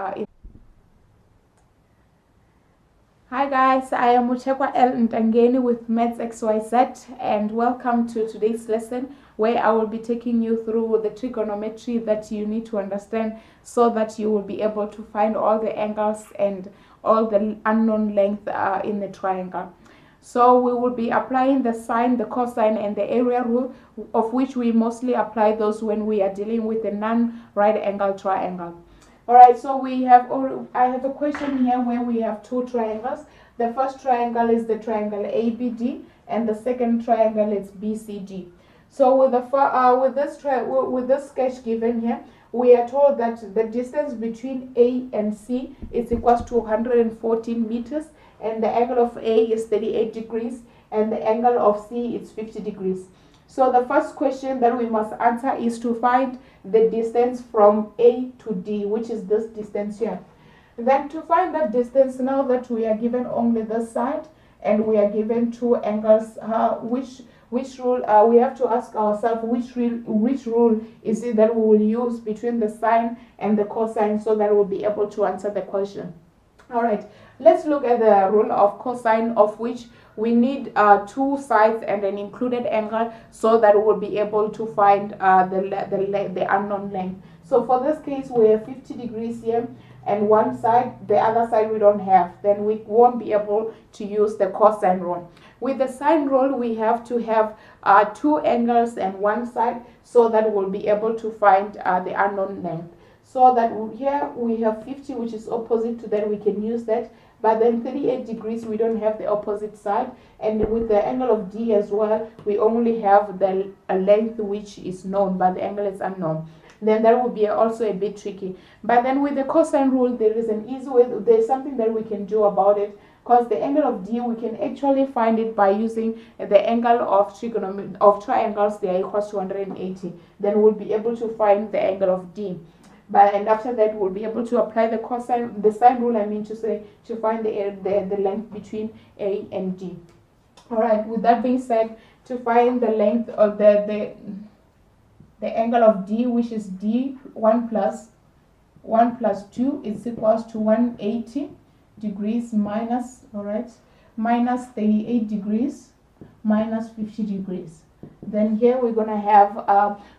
Hi guys, I am Muchekwa L Ntangeni with Maths XYZ, and welcome to today's lesson where I will be taking you through the trigonometry that you need to understand so that you will be able to find all the angles and all the unknown length in the triangle. So we will be applying the sine, the cosine, and the area rule, of which we mostly apply those when we are dealing with a non-right angle triangle. Alright, so I have a question here where we have two triangles. The first triangle is the triangle ABD, and the second triangle is BCD. So with this sketch given here, we are told that the distance between A and C is equals to 114 meters, and the angle of A is 38 degrees, and the angle of C is 50 degrees. So the first question that we must answer is to find the distance from A to D, which is this distance here. Then to find that distance, now that we are given only this side and we are given two angles, which rule we have to ask ourselves which rule is it that we will use between the sine and the cosine so that we'll be able to answer the question. All right, let's look at the rule of cosine, of which we need two sides and an included angle so that we'll be able to find the unknown length. So for this case, we have 50 degrees here and one side, the other side we don't have. Then we won't be able to use the cosine rule. With the sine rule, we have to have two angles and one side so that we'll be able to find the unknown length. So that here we have 50, which is opposite to that, we can use that. But then 38 degrees, we don't have the opposite side. And with the angle of D as well, we only have the length which is known, but the angle is unknown. Then that would be also a bit tricky. But then with the cosine rule, there is an easy way, there's something that we can do about it. Because the angle of D, we can actually find it by using the angle of trigonometry of triangles. They are equals to 180. Then we'll be able to find the angle of D. And after that, we'll be able to apply the sine rule, I mean to say, to find the length between A and D. All right, with that being said, to find the length of the angle of D, which is D, 1 plus 2 is equals to 180 degrees minus, all right, minus 38 degrees minus 50 degrees. Then here we're going to have,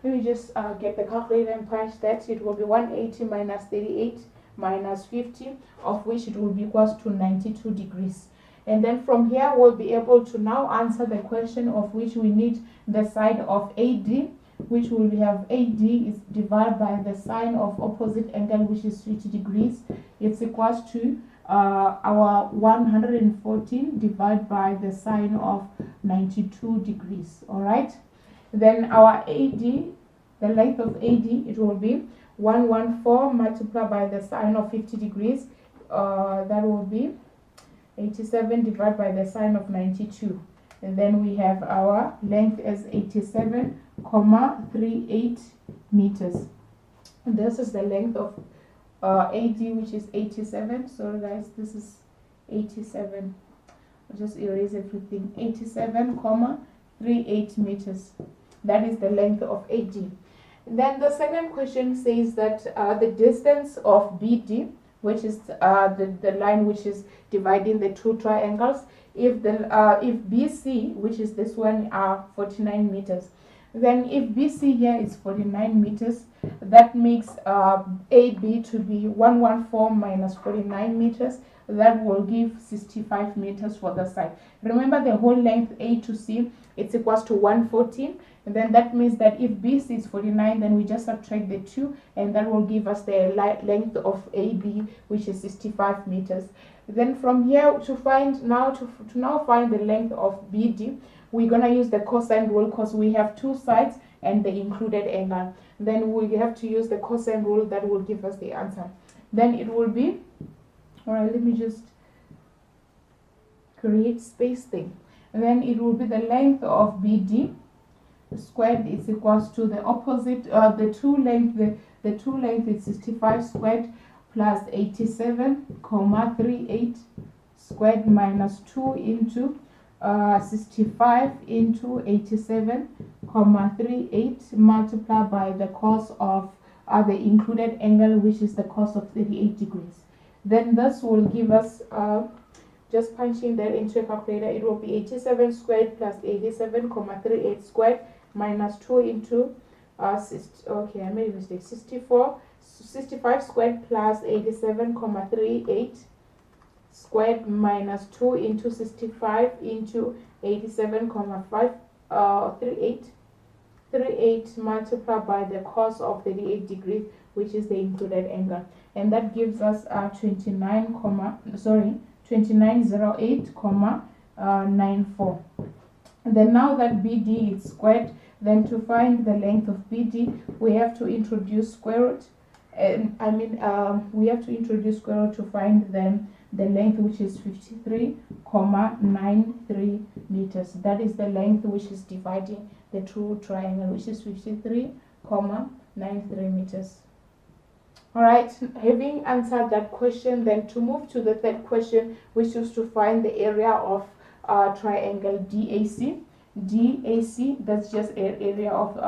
let me just get the calculator and punch that. It will be 180 minus 38 minus 50, of which it will be equals to 92 degrees. And then from here we'll be able to now answer the question, of which we need the side of AD, which will have AD is divided by the sine of opposite angle, which is 50 degrees. It's equals to our 114 divided by the sine of 92 degrees. All right, then our AD, the length of AD, it will be 114 multiplied by the sine of 50 degrees. That will be 87 divided by the sine of 92. And then we have our length as 87,38 meters. And this is the length of AD, which is 87. Sorry guys, this is 87. I'll just erase everything. 87,38 meters. That is the length of AD. Then the second question says that the distance of BD, which is the line which is dividing the two triangles, if BC, which is this one, are 49 meters, then if BC here is 49 meters, that makes AB to be 114 minus 49 meters. That will give 65 meters for the side. Remember, the whole length A to C, it's equals to 114. And then that means that if BC is 49, then we just subtract the 2, and that will give us the length of AB, which is 65 meters. Then from here to find the length of BD, we're gonna use the cosine rule because we have two sides and the included angle. Then we have to use the cosine rule that will give us the answer. Then it will be, all right, let me just create space thing. And then it will be the length of BD squared is equals to the opposite, the two length is 65 squared plus 87,38 squared minus 2 into 65 into 87,38 multiplied by the cos of the included angle, which is the cos of 38 degrees. Then this will give us, just punching that into a calculator, it will be 87 squared plus 87,38 squared minus 2 into, okay, I made a mistake, 65 squared plus 87,38 squared minus 2 into 65 into 87,538 multiplied by the cos of 38 degrees, which is the included angle, and that gives us 2908,94. Then now that BD is squared, then to find the length of BD, we have to introduce square root, and we have to introduce square root to find then the length, which is 53,93 meters. That is the length which is dividing the true triangle, which is 53,93 meters. All right, having answered that question, then to move to the third question, which is to find the area of triangle DAC. DAC, that's just an area of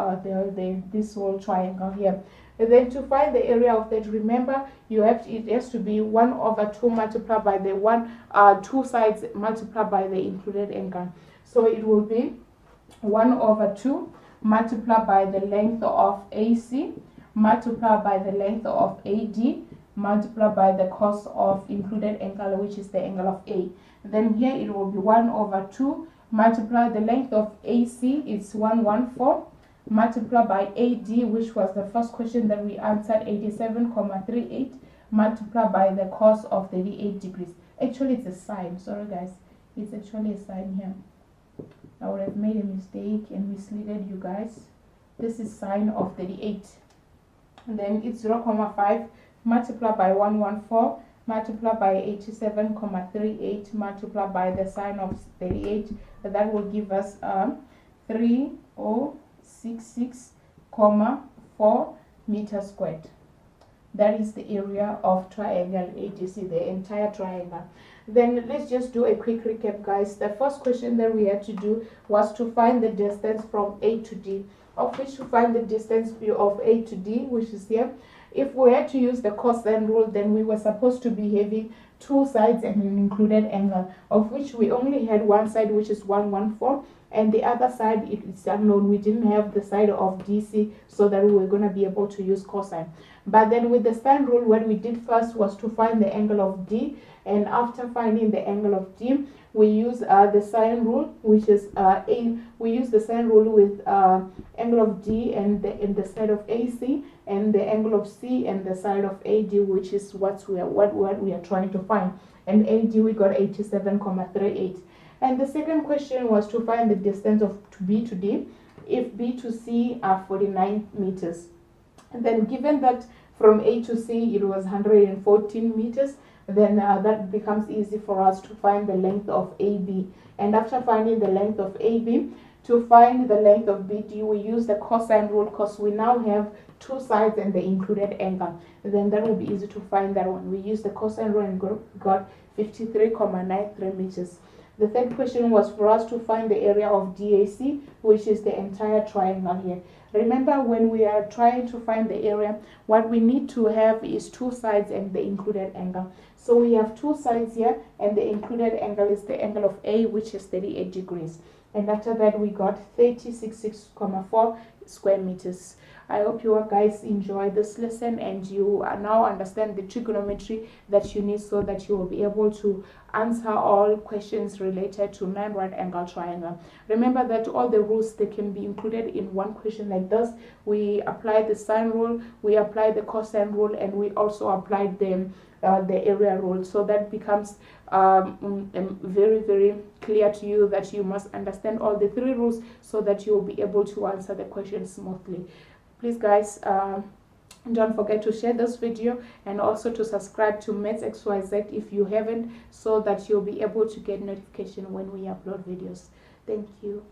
this whole triangle here. And then to find the area of that, remember, it has to be 1/2 multiplied by the two sides multiplied by the included angle. So it will be 1/2 multiplied by the length of AC multiplied by the length of AD multiplied by the cos of included angle, which is the angle of A. Then here it will be 1/2 multiply the length of AC is 114 multiplied by AD, which was the first question that we answered, 87,38 multiplied by the cos of 38 degrees. Actually, it's a sine. Sorry, guys. It's actually a sine here. I would have made a mistake and misleaded you guys. This is sine of 38. And then it's 0,5 multiplied by 114 multiplied by 87,38 multiplied by the sine of 38. That will give us 3066,4 meters squared. That is the area of triangle ADC, the entire triangle. Then let's just do a quick recap, guys. The first question that we had to do was to find the distance from A to D, of which to find the distance of A to D, which is here. If we had to use the cosine rule, then we were supposed to be having two sides and an included angle, of which we only had one side, which is 114, and the other side it's unknown. We didn't have the side of DC, so that we were going to be able to use cosine. But then with the sine rule, what we did first was to find the angle of D, and after finding the angle of D, we use the sine rule, which is we use the sine rule with angle of D and the side of AC, and the angle of C and the side of AD, which is what we are trying to find. And AD we got 87,38. And the second question was to find the distance of B to D, if B to C are 49 meters. And then given that from A to C it was 114 meters, then that becomes easy for us to find the length of AB. And after finding the length of AB, to find the length of BD, we use the cosine rule because we now have two sides and the included angle. Then that will be easy to find that one. We use the cosine rule and got 53,93 meters. The third question was for us to find the area of DAC, which is the entire triangle here. Remember, when we are trying to find the area, what we need to have is two sides and the included angle. So we have two sides here, and the included angle is the angle of A, which is 38 degrees. And after that, we got 366,4 square meters. I hope you guys enjoy this lesson and you now understand the trigonometry that you need so that you will be able to answer all questions related to 9 right angle triangle. Remember that all the rules, they can be included in one question like this. We apply the sine rule, we apply the cosine rule, and we also applied the area rule. So that becomes very, very clear to you that you must understand all the 3 rules so that you will be able to answer the question smoothly. Please, guys, don't forget to share this video and also to subscribe to Maths XYZ if you haven't, so that you'll be able to get notification when we upload videos. Thank you.